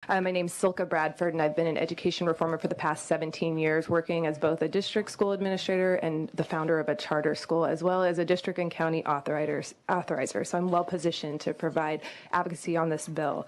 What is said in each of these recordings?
My name's Silke Bradford, and I've been an education reformer for the past 17 years, working as both a district school administrator and the founder of a charter school, as well as a district and county authorizer. So I'm well positioned to provide advocacy on this bill.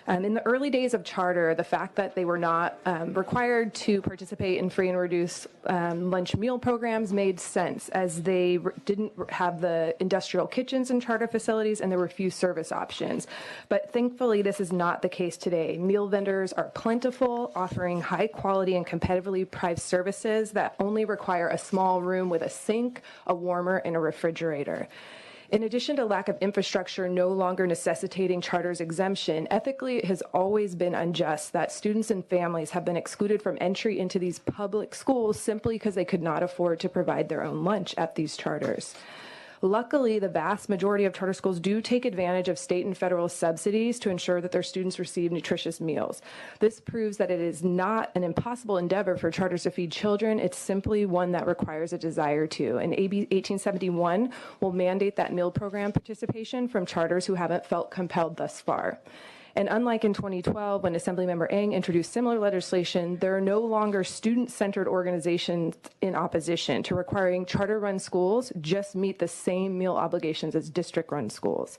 In the early days of charter, the fact that they were not required to participate in free and reduced lunch meal programs made sense, as they didn't have the industrial kitchens in charter facilities and there were few service options. But thankfully, this is not the case today. Meal vendors are plentiful, offering high quality and competitively priced services that only require a small room with a sink, a warmer, and a refrigerator. In addition to lack of infrastructure no longer necessitating charter's exemption, ethically it has always been unjust that students and families have been excluded from entry into these public schools simply because they could not afford to provide their own lunch at these charters. Luckily, the vast majority of charter schools do take advantage of state and federal subsidies to ensure that their students receive nutritious meals. This proves that it is not an impossible endeavor for charters to feed children. It's simply one that requires a desire to. And AB 1871 will mandate that meal program participation from charters who haven't felt compelled thus far. And unlike in 2012, when Assemblymember Eng introduced similar legislation, there are no longer student-centered organizations in opposition to requiring charter-run schools just meet the same meal obligations as district-run schools.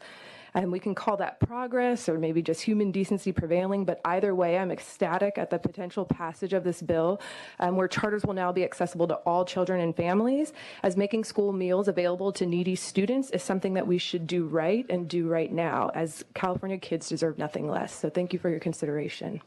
And we can call that progress or maybe just human decency prevailing, but either way, I'm ecstatic at the potential passage of this bill, where charters will now be accessible to all children and families, as making school meals available to needy students is something that we should do right and do right now, as California kids deserve nothing less. So thank you for your consideration.